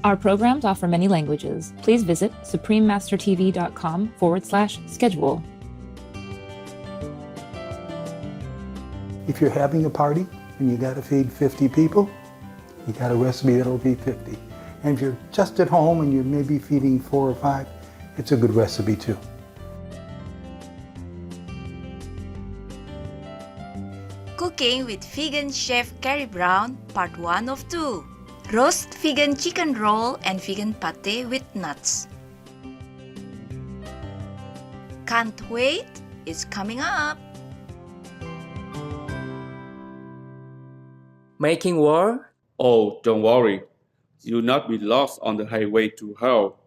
Our programs offer many languages. Please visit suprememastertv.com/schedule. If you're having a party and you got to feed 50 people, you got a recipe that'll feed 50. And if you're just at home and you're maybe feeding 4 or 5, it's a good recipe too. Cooking with vegan chef Cary Brown, part 1 of 2. Roast vegan chicken roll and vegan pâté with nuts. Can't wait, it's coming up. Making war? Oh, don't worry. You'll not be lost on the highway to hell,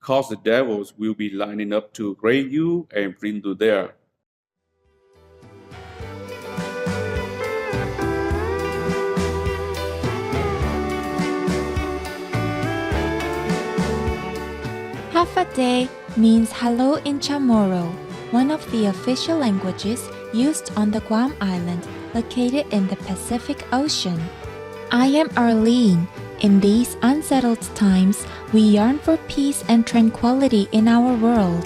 cause the devils will be lining up to grab you and bring you there. Pâté means hello in Chamorro, one of the official languages used on the Guam Island located in the Pacific Ocean. I am Arlene. In these unsettled times, we yearn for peace and tranquility in our world.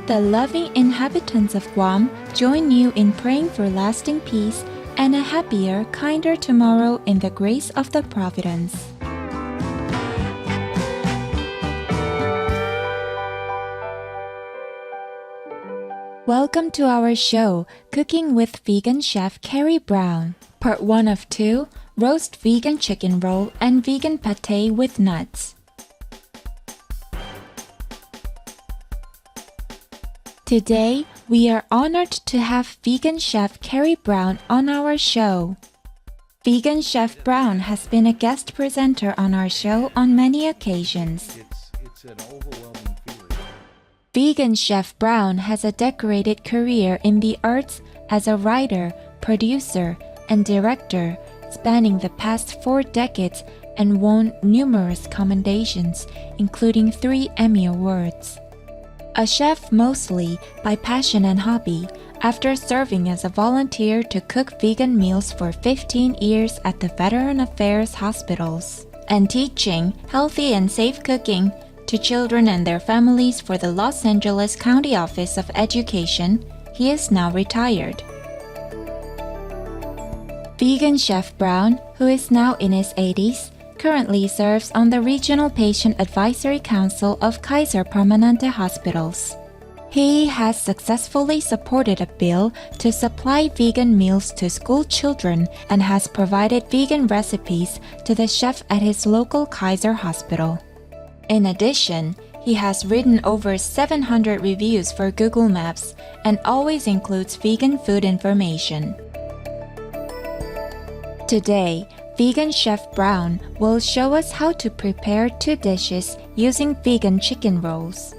The loving inhabitants of Guam join you in praying for lasting peace and a happier, kinder tomorrow in the grace of the Providence. Welcome to our show, Cooking with Vegan Chef Cary Brown. Part 1 of 2, Roast Vegan Chicken Roll and Vegan Pâté with Nuts. Today, we are honored to have Vegan Chef Cary Brown on our show. Vegan Chef Brown has been a guest presenter on our show on many occasions. It's an overwhelming feeling. Vegan Chef Brown has a decorated career in the arts as a writer, producer, and director, spanning the past 4 decades and won numerous commendations, including 3 Emmy Awards. A chef mostly by passion and hobby, after serving as a volunteer to cook vegan meals for 15 years at the Veteran Affairs hospitals, and teaching healthy and safe cooking to children and their families for the Los Angeles County Office of Education, he is now retired. Vegan Chef Brown, who is now in his 80s, currently serves on the Regional Patient Advisory Council of Kaiser Permanente Hospitals. He has successfully supported a bill to supply vegan meals to school children and has provided vegan recipes to the chef at his local Kaiser hospital. In addition, he has written over 700 reviews for Google Maps and always includes vegan food information. Today, Vegan Chef Brown will show us how to prepare 2 dishes using vegan chicken rolls.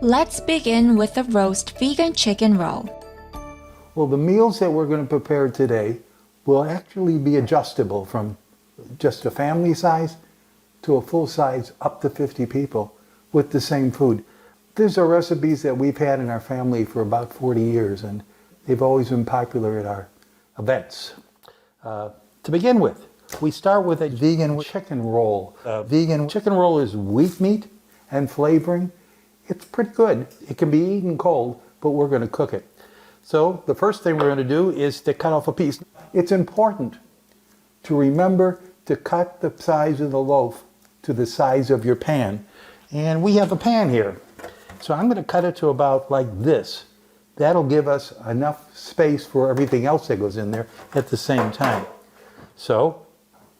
Let's begin with the roast vegan chicken roll. Well, the meals that we're going to prepare today will actually be adjustable from just a family size to a full size up to 50 people with the same food. These are recipes that we've had in our family for about 40 years, and they've always been popular at our events. To begin with, we start with a vegan chicken roll. Vegan chicken roll is wheat meat and flavoring. It's pretty good. It can be eaten cold, but we're going to cook it. So the first thing we're going to do is to cut off a piece. It's important to remember to cut the size of the loaf to the size of your pan. And we have a pan here. So I'm going to cut it to about like this. That'll give us enough space for everything else that goes in there at the same time. So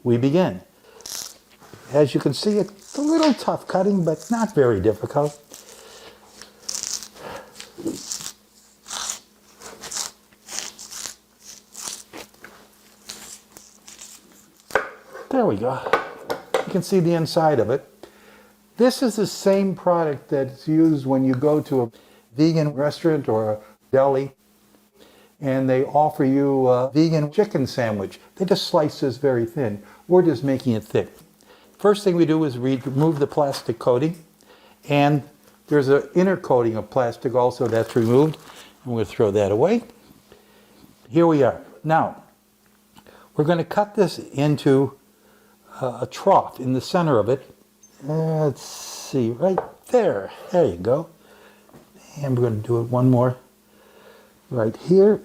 we begin. As you can see, it's a little tough cutting, but not very difficult. There we go. You can see the inside of it. This is the same product that's used when you go to a vegan restaurant or a deli and they offer you a vegan chicken sandwich. They just slice this very thin. We're just making it thick. First thing we do is remove the plastic coating, and there's an inner coating of plastic also that's removed. I'm going to throw that away. Here we are. Now, We're going to cut this into a trough in the center of it. Let's see, right there. There you go. And we're going to do it one more right here.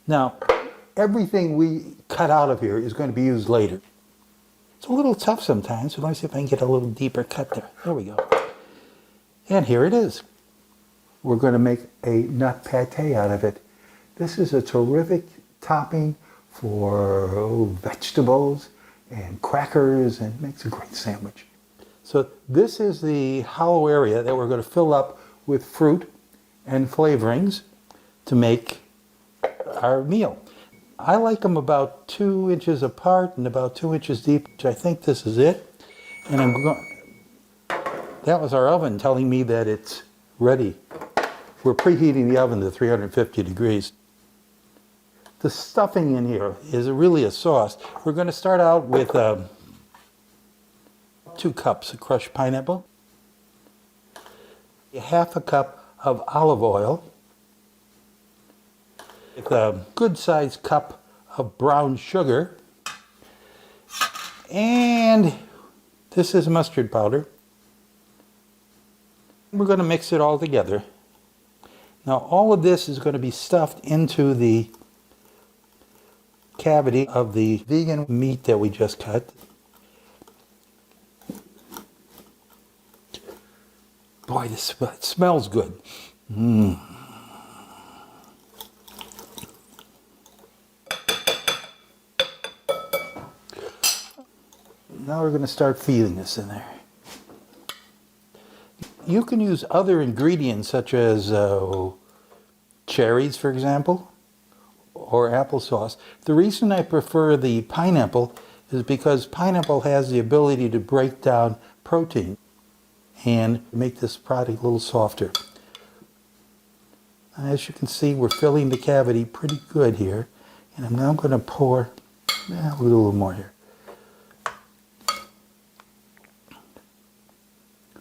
Now, everything we cut out of here is going to be used later. It's a little tough sometimes, so let me see if I can get a little deeper cut there. There we go. And here it is. We're going to make a nut pâté out of it. This is a terrific topping for vegetables and crackers, and makes a great sandwich. So this is the hollow area that we're going to fill up with fruit and flavorings to make our meal. I like them about 2 inches apart and about 2 inches deep, which I think this is it. And that was our oven telling me that it's ready. We're preheating the oven to 350 degrees. The stuffing in here is really a sauce. We're going to start out with 2 cups of crushed pineapple, half a cup of olive oil, with a good-sized cup of brown sugar, and this is mustard powder. We're going to mix it all together. Now all of this is going to be stuffed into the cavity of the vegan meat that we just cut. Boy, this smells good. Now we're going to start feeding this in there. You can use other ingredients such as cherries, for example, or applesauce. The reason I prefer the pineapple is because pineapple has the ability to break down protein and make this product a little softer. As you can see, we're filling the cavity pretty good here, and I'm now going to pour a little more here.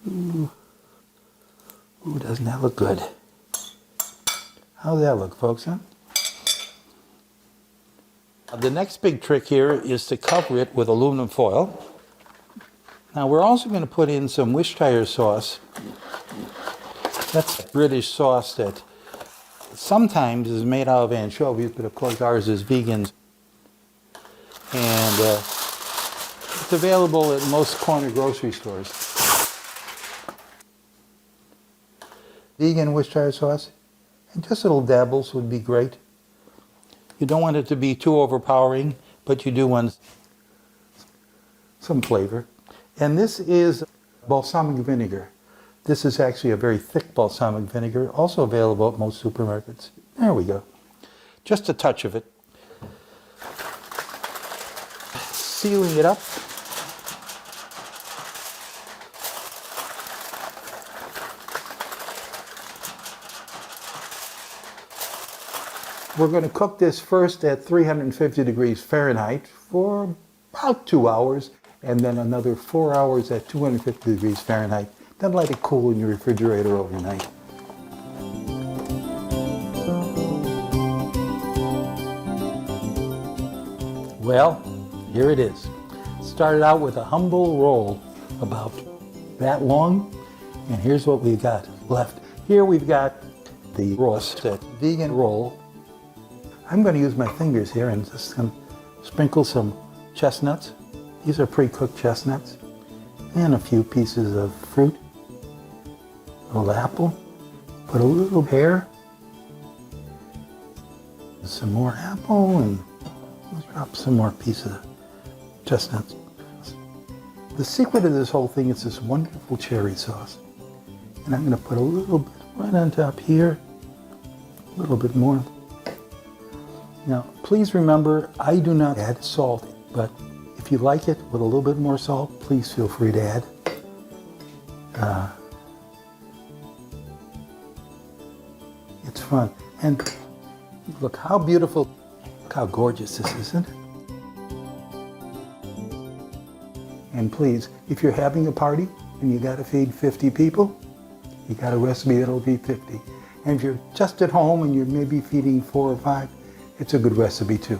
Ooh, doesn't that look good? How's that look, folks, huh? The next big trick here is to cover it with aluminum foil. Now we're also going to put in some Worcestershire sauce. That's British sauce that sometimes is made out of anchovies, but of course ours is vegan. And it's available at most corner grocery stores. Vegan Worcestershire sauce, and just little dabbles would be great. You don't want it to be too overpowering, but you do want some flavor. And this is balsamic vinegar. This is actually a very thick balsamic vinegar, also available at most supermarkets. There we go. Just a touch of it. Sealing it up. We're going to cook this first at 350 degrees Fahrenheit for about 2 hours, and then another 4 hours at 250 degrees Fahrenheit. Then let it cool in your refrigerator overnight. Well, here it is. Started out with a humble roll about that long, and here's what we've got left. Here we've got the roasted vegan roll. I'm going to use my fingers here and just sprinkle some chestnuts. These are pre-cooked chestnuts. And a few pieces of fruit. A little apple. Put a little pear. Some more apple, and drop some more pieces of chestnuts. The secret of this whole thing is this wonderful cherry sauce. And I'm going to put a little bit right on top here. A little bit more. Now, please remember, I do not add salt, but if you like it with a little bit more salt, please feel free to add. It's fun. And look how beautiful, look how gorgeous this is, isn't it? And please, if you're having a party and you got to feed 50 people, you got a recipe that'll feed 50. And if you're just at home and you're maybe feeding 4 or 5, it's a good recipe too.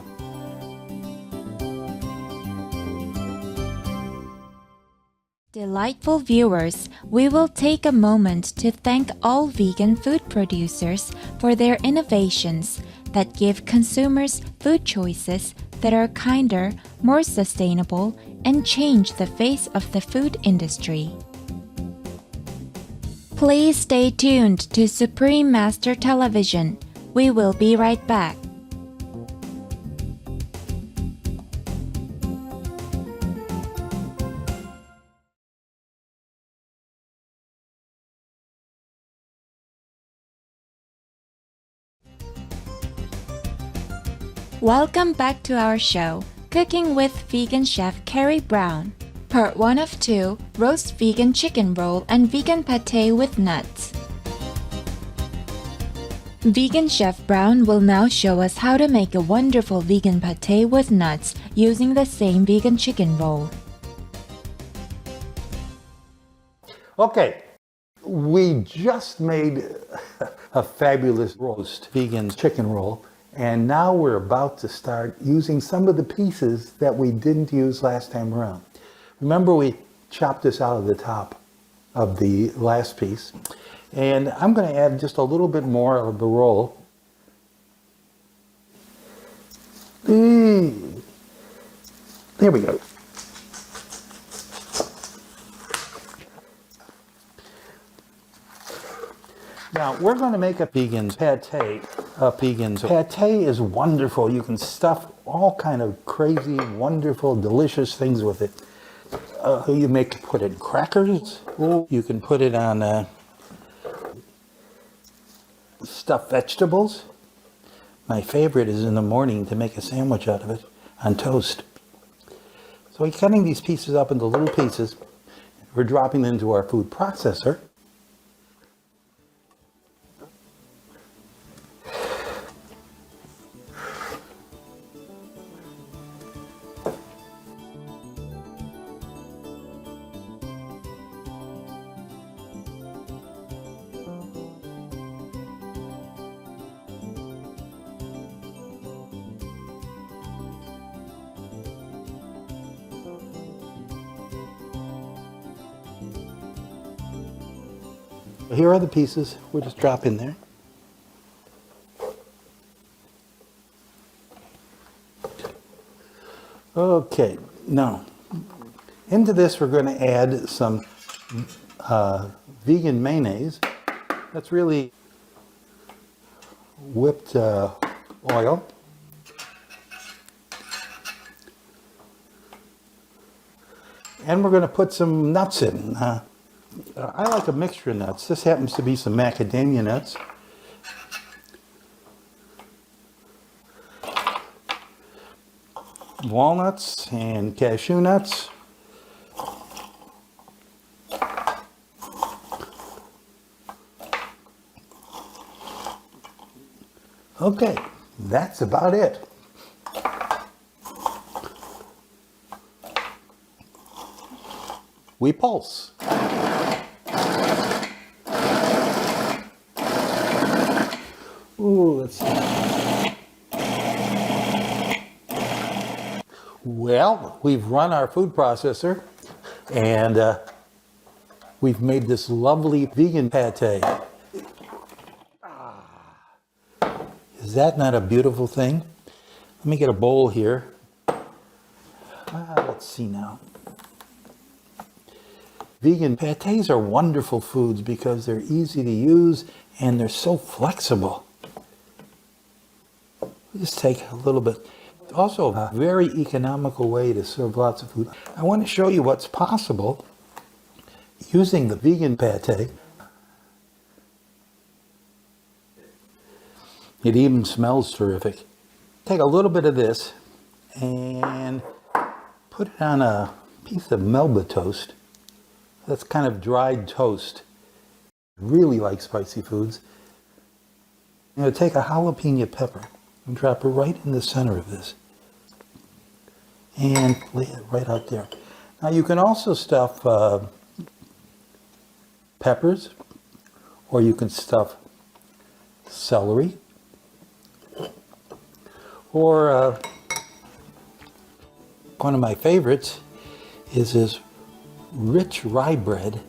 Delightful viewers, we will take a moment to thank all vegan food producers for their innovations that give consumers food choices that are kinder, more sustainable, and change the face of the food industry. Please stay tuned to Supreme Master Television. We will be right back. Welcome back to our show, Cooking with Vegan Chef Cary Brown. Part 1 of 2, Roast Vegan Chicken Roll and Vegan Pâté with Nuts. Vegan Chef Brown will now show us how to make a wonderful vegan pâté with nuts using the same vegan chicken roll. Okay, we just made a fabulous roast vegan chicken roll, and now we're about to start using some of the pieces that we didn't use last time around. Remember, we chopped this out of the top of the last piece, and I'm going to add just a little bit more of the roll. There we go. Now, we're going to make a vegan pâté. Pâté is wonderful. You can stuff all kind of crazy, wonderful, delicious things with it. You put it in crackers. You can put it on stuffed vegetables. My favorite is in the morning to make a sandwich out of it on toast. So we're cutting these pieces up into little pieces. We're dropping them into our food processor. Here are the pieces. We'll just drop in there. Okay, now into this we're going to add some vegan mayonnaise. That's really whipped oil. And we're going to put some nuts in. I like a mixture of nuts. This happens to be some macadamia nuts. Walnuts and cashew nuts. Okay, that's about it. We pulse. Ooh, let's see. Well, we've run our food processor and we've made this lovely vegan pâté. Is that not a beautiful thing? Let me get a bowl here. Let's see now. Vegan pâtés are wonderful foods because they're easy to use and they're so flexible. Just take a little bit. Also, a very economical way to serve lots of food. I want to show you what's possible using the vegan pâté. It even smells terrific. Take a little bit of this and put it on a piece of Melba toast. That's kind of dried toast. Really like spicy foods. I'm going to take a jalapeno pepper and drop it right in the center of this. And lay it right out there. Now you can also stuff peppers, or you can stuff celery, Or one of my favorites is this rich rye bread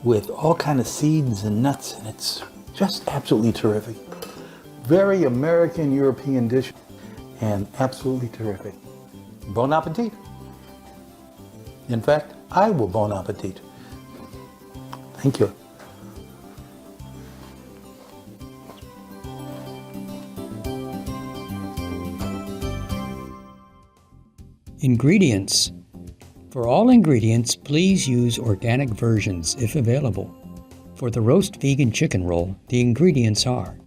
with all kind of seeds and nuts, and it's just absolutely terrific. Very American European dish and absolutely terrific. Bon appetit. In fact, I will bon appetit. Thank you. Ingredients. For all ingredients, please use organic versions if available. For the roast vegan chicken roll, the ingredients are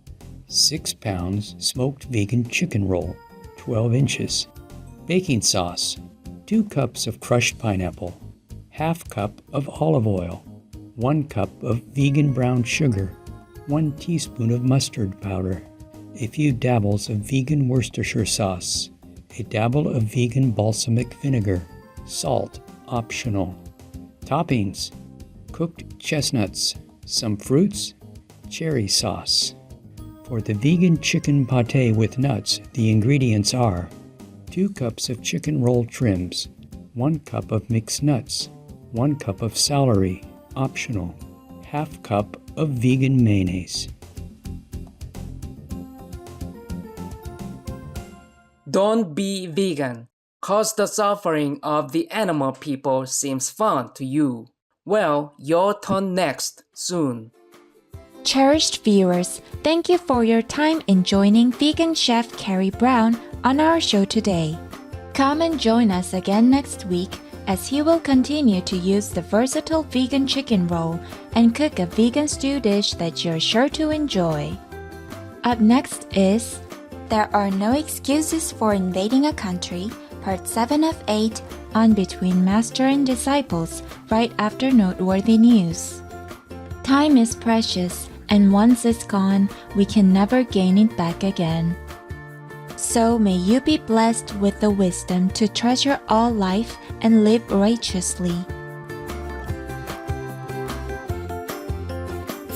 6 pounds smoked vegan chicken roll, 12 inches, baking sauce, 2 cups of crushed pineapple, half cup of olive oil, 1 cup of vegan brown sugar, 1 teaspoon of mustard powder, a few dabbles of vegan Worcestershire sauce, a dabble of vegan balsamic vinegar, salt, optional. Toppings: cooked chestnuts, some fruits, cherry sauce. For the vegan chicken pâté with nuts, the ingredients are 2 cups of chicken roll trims, 1 cup of mixed nuts, 1 cup of celery, optional, half cup of vegan mayonnaise. Don't be vegan, cause the suffering of the animal people seems fun to you. Well, your turn next, soon. Cherished viewers, thank you for your time in joining vegan chef Cary Brown on our show today. Come and join us again next week as he will continue to use the versatile vegan chicken roll and cook a vegan stew dish that you're sure to enjoy. Up next is There Are No Excuses for Invading a Country, Part 7 of 8, on Between Master and Disciples, right after noteworthy news. Time is precious, and once it's gone, we can never gain it back again. So may you be blessed with the wisdom to treasure all life and live righteously.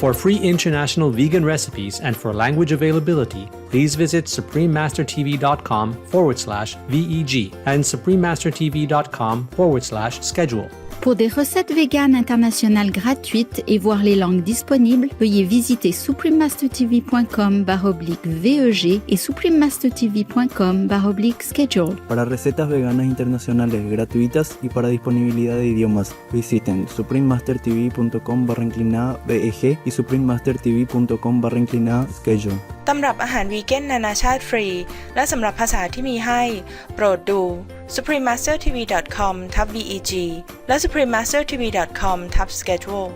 For free international vegan recipes and for language availability, please visit suprememastertv.com/VEG and suprememastertv.com/schedule. Pour des recettes véganes internationales gratuites et voir les langues disponibles, veuillez visiter suprememastertv.com/VEG et suprememastertv.com/schedule. Para recetas veganas internacionales gratuitas y para disponibilidad de idiomas, visiten suprememastertv.com/VEG y suprememastertv.com/schedule. ตำรับอาหารวีแกนนานาชาติฟรีและสำหรับภาษาที่มีให้โปรดดู suprememastertv.com/VEG และ suprememastertv.com/schedule